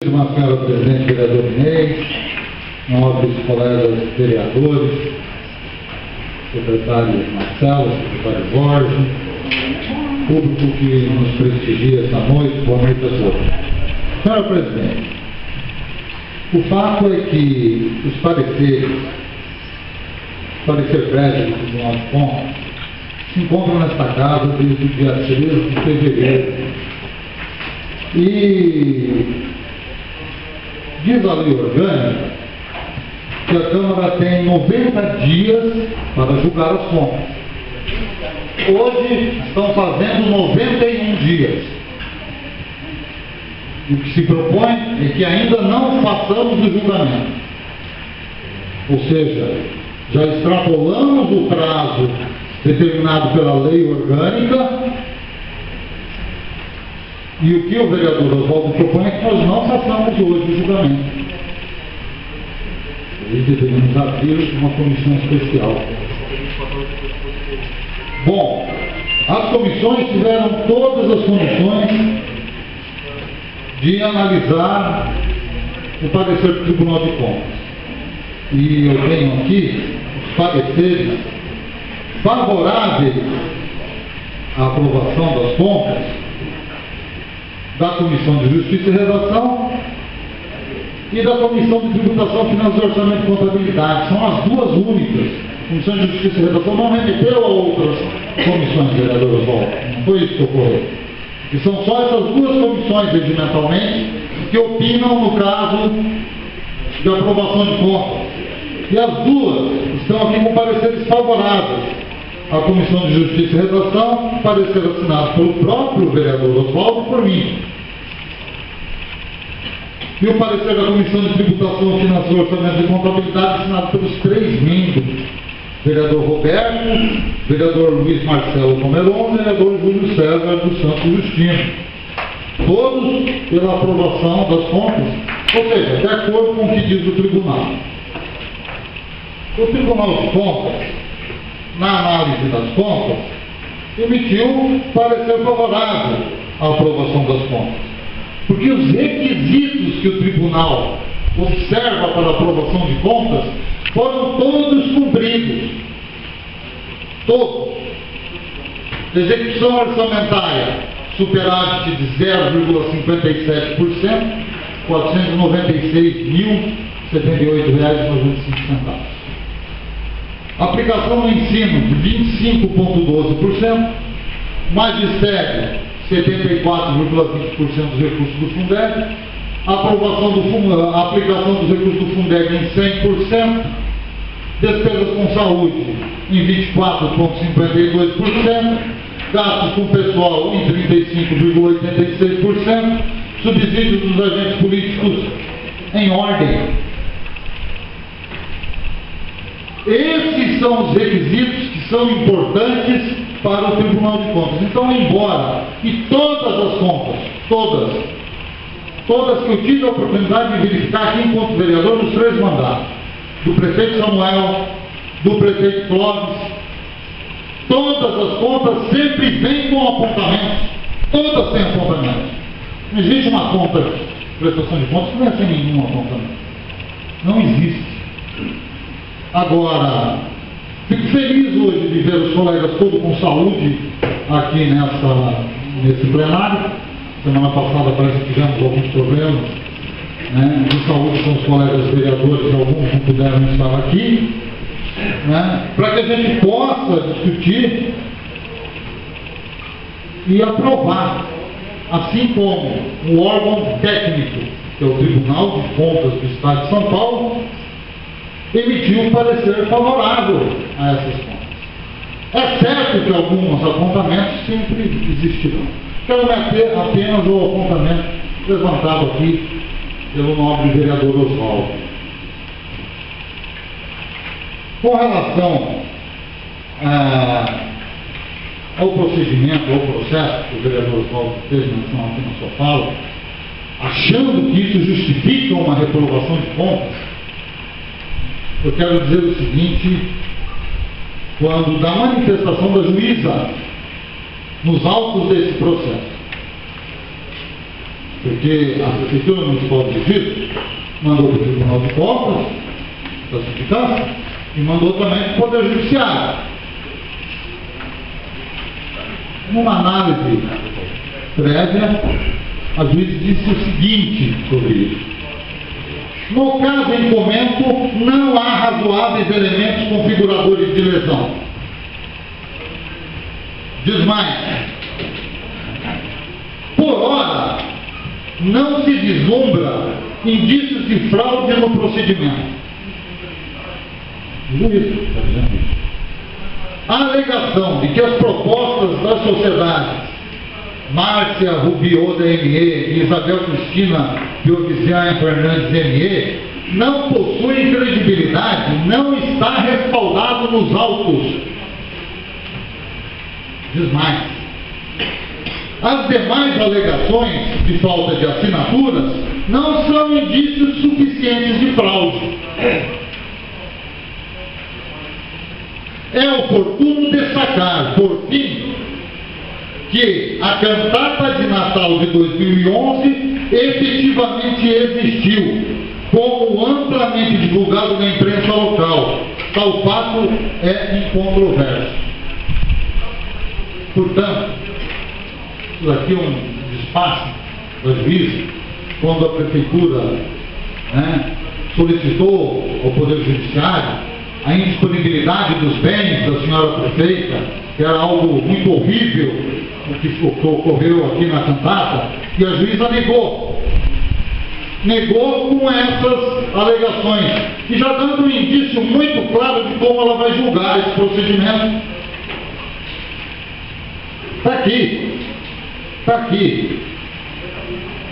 Uma senhora presidente, vereador Inês, nobres colegas vereadores, secretário Marcelo, secretário Jorge, público que nos prestigia esta noite, boa noite a todos. Senhora presidente, o fato é que os parecer prévio do Tribunal de Contas se encontram nesta casa desde o dia 13 de fevereiro. E diz a lei orgânica que a Câmara tem 90 dias para julgar as contas. Hoje estão fazendo 91 dias. O que se propõe é que ainda não façamos o julgamento. Ou seja, já extrapolamos o prazo determinado pela lei orgânica. E o que o vereador Oswaldo propõe é que nós não façamos hoje o julgamento. Aí deveríamos abrir uma comissão especial. Bom, as comissões tiveram todas as condições de analisar o parecer do Tribunal de Contas. E eu tenho aqui os pareceres favoráveis à aprovação das contas da Comissão de Justiça e Redação e da Comissão de Tributação, Finanças, Orçamento e Contabilidade. São as duas únicas. A Comissão de Justiça e Redação não remeteu a outras comissões, vereador Oswaldo. Não foi isso que ocorreu. E são só essas duas comissões, regimentalmente, que opinam no caso de aprovação de contas. E as duas estão aqui com pareceres favoráveis. A Comissão de Justiça e Redação, parecer assinado pelo próprio vereador Oswaldo e por mim. E o parecer da Comissão de Tributação, Finanças, Orçamento e Contabilidade, assinado pelos 3 membros: vereador Roberto, vereador Luiz Marcelo Pomeron e vereador Júlio César dos Santos Justino. Todos pela aprovação das contas, ou seja, de acordo com o que diz o Tribunal. O Tribunal de Contas, na análise das contas, emitiu parecer favorável à aprovação das contas. Porque os requisitos que o Tribunal observa para a aprovação de contas foram todos cumpridos. Todos. Execução orçamentária, superávit de 0,57%, R$ 496.078,95. Aplicação no ensino de 25,12%, magistério 74,20% dos recursos do Fundeb, aprovação aplicação dos recursos do Fundeb em 100%, despesas com saúde em 24,52%, gastos com pessoal em 35,86%, subsídios dos agentes políticos em ordem. Esses são os requisitos que são importantes para o Tribunal de Contas. Então, embora que todas as contas, todas que eu tive a oportunidade de verificar aqui enquanto vereador nos 3 mandatos, do prefeito Samuel, do prefeito Clóvis, todas as contas sempre vêm com apontamentos. Todas têm apontamentos. Não existe uma conta de prestação de contas que não é sem nenhum apontamento. Não existe. Agora, fico feliz hoje de ver os colegas todos com saúde aqui nesse plenário. Semana passada parece que tivemos alguns problemas, né, de saúde com os colegas vereadores, alguns não puderam estar aqui, né, para que a gente possa discutir e aprovar, assim como o órgão técnico, que é o Tribunal de Contas do Estado de São Paulo, emitiu um parecer favorável a essas contas. É certo que alguns apontamentos sempre existirão. Quero me ater apenas ao apontamento levantado aqui pelo nobre vereador Oswaldo. Com relação ao procedimento, ao processo que o vereador Oswaldo fez menção aqui na sua fala, achando que isso justifica uma reprovação de contas, eu quero dizer o seguinte: quando da manifestação da juíza nos autos desse processo, porque a Prefeitura Municipal de Registro mandou para o Tribunal de Contas da Sindicância e mandou também para o Poder Judiciário. Numa análise prévia, a juiz disse o seguinte sobre isso: no caso em comento, não há razoáveis elementos configuradores de lesão. Diz mais: por ora, não se vislumbra indícios de fraude no procedimento. Juiz, a alegação de que as propostas das sociedades Márcia Rubiô da ME e Isabel Cristina Biovisian Fernandes ME não possuem credibilidade, não está respaldado nos autos. Diz mais: as demais alegações de falta de assinaturas não são indícios suficientes de fraude. É oportuno destacar, por fim, que a cantata de Natal de 2011 efetivamente existiu, como amplamente divulgado na imprensa local. Tal fato é incontroverso. Portanto, isso aqui é um despacho da juíza, quando a Prefeitura solicitou ao Poder Judiciário a indisponibilidade dos bens da senhora prefeita, que era algo muito horrível o que ocorreu aqui na cantata, e a juíza negou com essas alegações, e já dando um indício muito claro de como ela vai julgar esse procedimento. Está aqui,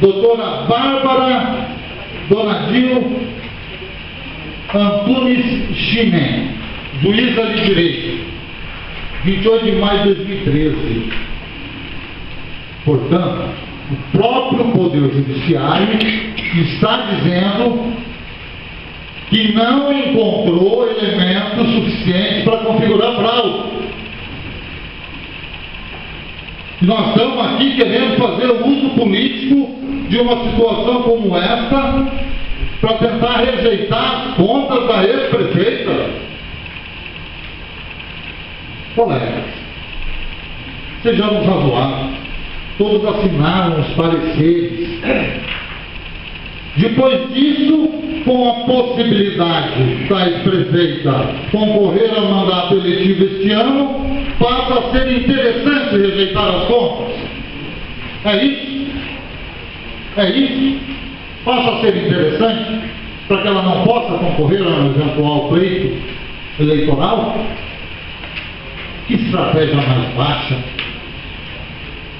doutora Bárbara Donadil Antunes Chimé, juíza de direito, 28 de maio de 2013. Portanto, o próprio Poder Judiciário está dizendo que não encontrou elementos suficientes para configurar fraude. Nós estamos aqui querendo fazer o uso político de uma situação como esta para tentar rejeitar as contas da ex-prefeita. Colegas, sejamos razoáveis. Todos assinaram os pareceres. Depois disso, com a possibilidade da ex-prefeita concorrer ao mandato eletivo este ano, passa a ser interessante rejeitar as contas. É isso? É isso? Passa a ser interessante para que ela não possa concorrer a um eventual pleito eleitoral? Que estratégia mais baixa!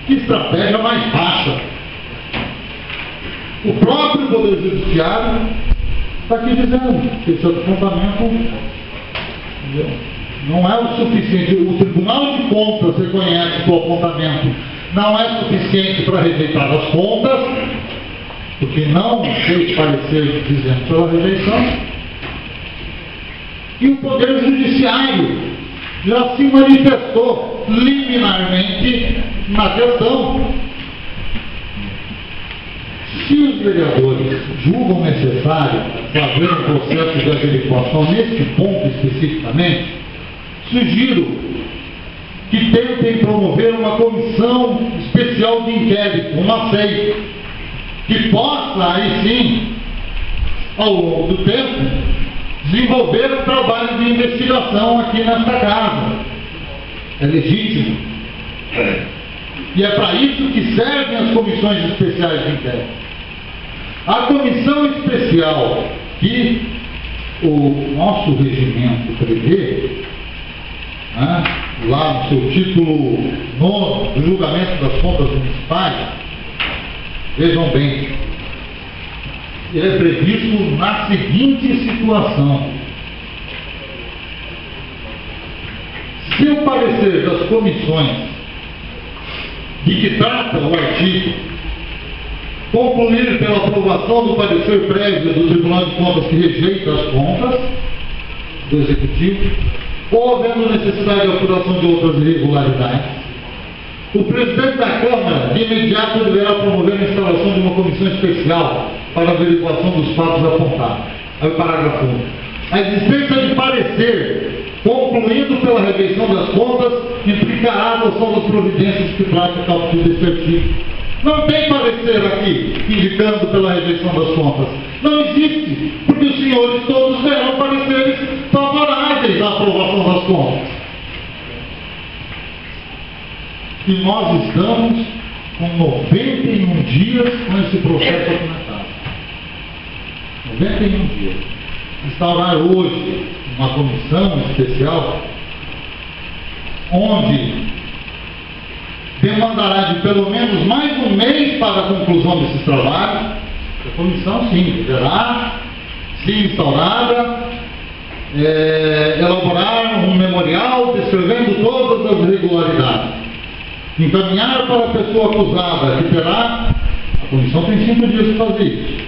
Que estratégia mais baixa! O próprio Poder Judiciário está aqui dizendo que esse apontamento não é o suficiente. O Tribunal de Contas reconhece que o apontamento não é suficiente para rejeitar as contas, porque não fez parecer dizendo pela rejeição. E o Poder Judiciário já se manifestou liminarmente na questão. Se os vereadores julgam necessário fazer um processo de averiguação neste ponto especificamente, sugiro que tentem promover uma comissão especial de inquérito, uma SEI, que possa, aí sim, ao longo do tempo, desenvolver um trabalho de investigação aqui nesta casa. É legítimo. E é para isso que servem as comissões especiais de inquérito. A comissão especial que o nosso regimento prevê, lá no seu título 9, do julgamento das contas municipais, vejam bem, ele é previsto na seguinte situação: se o parecer das comissões de que trata o artigo concluir pela aprovação do parecer prévio do Tribunal de Contas que rejeita as contas do Executivo, ou havendo necessidade de apuração de outras irregularidades, O presidente da Câmara, de imediato, deverá promover a instalação de uma comissão especial para a averiguação dos fatos apontados. Aí o parágrafo 1. A existência de parecer, concluindo pela rejeição das contas, implicará a adoção das providências que tratam o capítulo desse artigo. Não tem parecer aqui, indicando pela rejeição das contas. Não existe, porque os senhores todos deram pareceres favoráveis à aprovação das contas. E nós estamos com 91 dias com esse processo documentado. 91 dias. Instaurar hoje uma comissão especial, onde demandará de pelo menos mais um mês para a conclusão desses trabalhos. A comissão, sim, deverá, se instaurada, elaborar um memorial descrevendo todas as irregularidades, encaminhar para a pessoa acusada, que terá, a comissão tem 5 dias para fazer isso.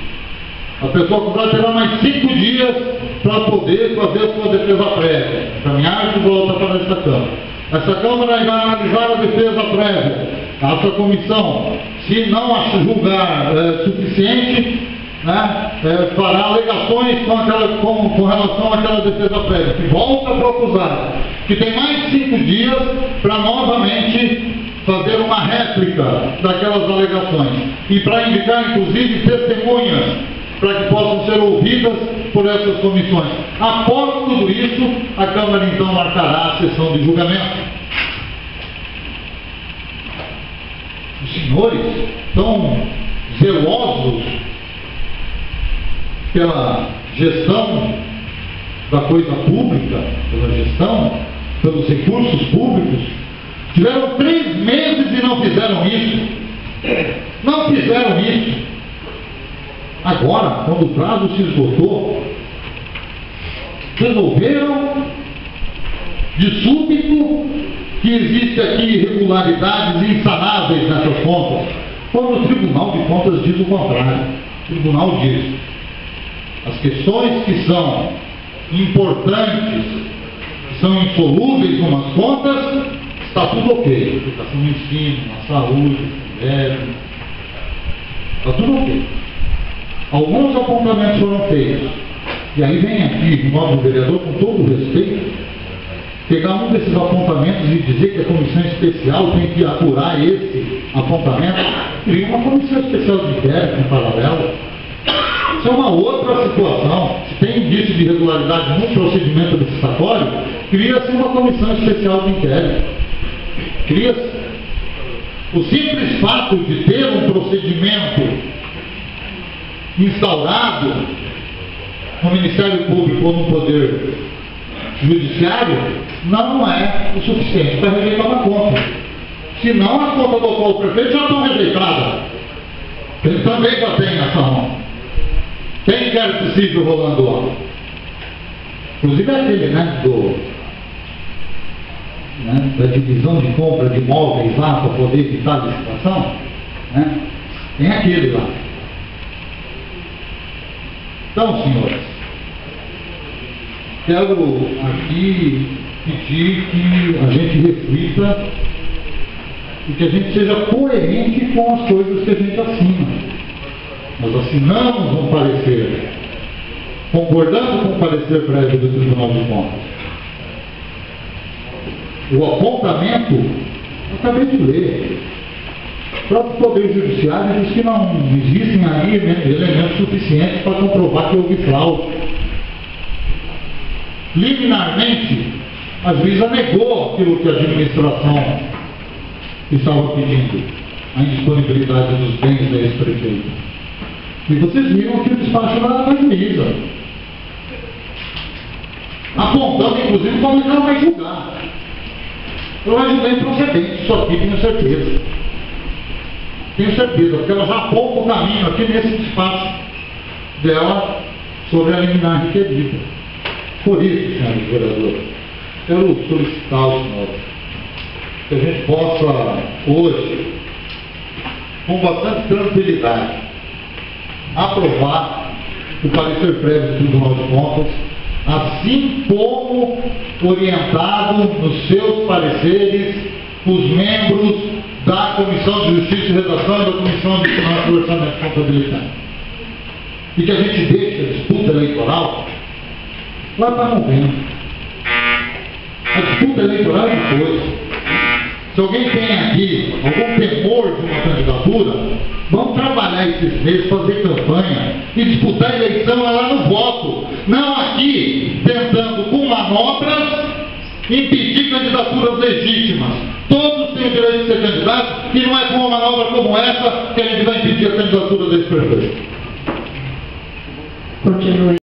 A pessoa acusada terá mais 5 dias para poder fazer a sua defesa prévia, encaminhar de volta para essa Câmara. Essa Câmara irá analisar a defesa prévia. Essa comissão, se não julgar suficiente, né, fará alegações com relação àquela defesa prévia, que volta para o acusado, que tem mais 5 dias para novamente fazer uma réplica daquelas alegações e para indicar, inclusive, testemunhas para que possam ser ouvidas por essas comissões. Após tudo isso, a Câmara então marcará a sessão de julgamento. Os senhores tão zelosos pela gestão da coisa pública, pela gestão, pelos recursos públicos, tiveram 3 meses e não fizeram isso. Não fizeram isso. Agora, quando o prazo se esgotou, resolveram de súbito que existe aqui irregularidades insanáveis nessas contas, quando o Tribunal de Contas diz o contrário. O Tribunal diz: as questões que são importantes, que são insolúveis numas contas, está tudo ok. Educação no ensino, na saúde, está tudo ok. Alguns apontamentos foram feitos. E aí vem aqui o novo vereador, com todo o respeito, pegar um desses apontamentos e dizer que a comissão especial tem que apurar esse apontamento. Cria uma comissão especial de inquérito em paralelo. Isso é uma outra situação. Se tem indício de irregularidade no procedimento licitatório, cria-se uma comissão especial de inquérito. Cria-se. O simples fato de ter um procedimento instaurado no Ministério Público ou no Poder Judiciário não é o suficiente para rejeitar uma conta. Senão a conta do qual o prefeito já está rejeitada. Ele também já tem essa mão. Tem inquérito civil rolando lá. Inclusive aquele, da divisão de compra de imóveis lá para poder evitar a licitação, tem aquele lá. Então, senhores, quero aqui pedir que a gente reflita e que a gente seja coerente com as coisas que a gente assina. Nós assinamos um parecer, concordando com o parecer prévio do Tribunal de Contas. O apontamento, eu acabei de ler. O próprio Poder Judiciário diz que não existem aí elementos suficientes para comprovar que houve fraude. Liminarmente, a juíza negou aquilo que a administração estava pedindo, a indisponibilidade dos bens da ex-prefeito. E vocês viram aqui o despacho da juíza, apontando inclusive como ela vai julgar. Ela vai julgar improcedente, isso aqui, tenho certeza. Tenho certeza, porque ela já aponta o caminho aqui nesse despacho dela sobre a liminar requerida. Por isso, senhores vereadores, quero solicitar aos senhores que a gente possa, hoje, com bastante tranquilidade, aprovar o parecer prévio do Tribunal de Contas, assim como orientado nos seus pareceres os membros Comissão de Justiça e Redação e da Comissão de Finanças, Orçamento e Contabilidade. E que a gente deixe a disputa eleitoral lá para novembro. A disputa eleitoral é depois. Se alguém tem aqui algum temor de uma candidatura, vamos trabalhar esses meses, fazer campanha e disputar a eleição lá no voto. Não aqui, tentando com manobras impedir candidaturas legítimas. Todos têm o direito de ser candidatos e não é com uma manobra como essa que a gente vai impedir a candidatura desse prefeito. Continue.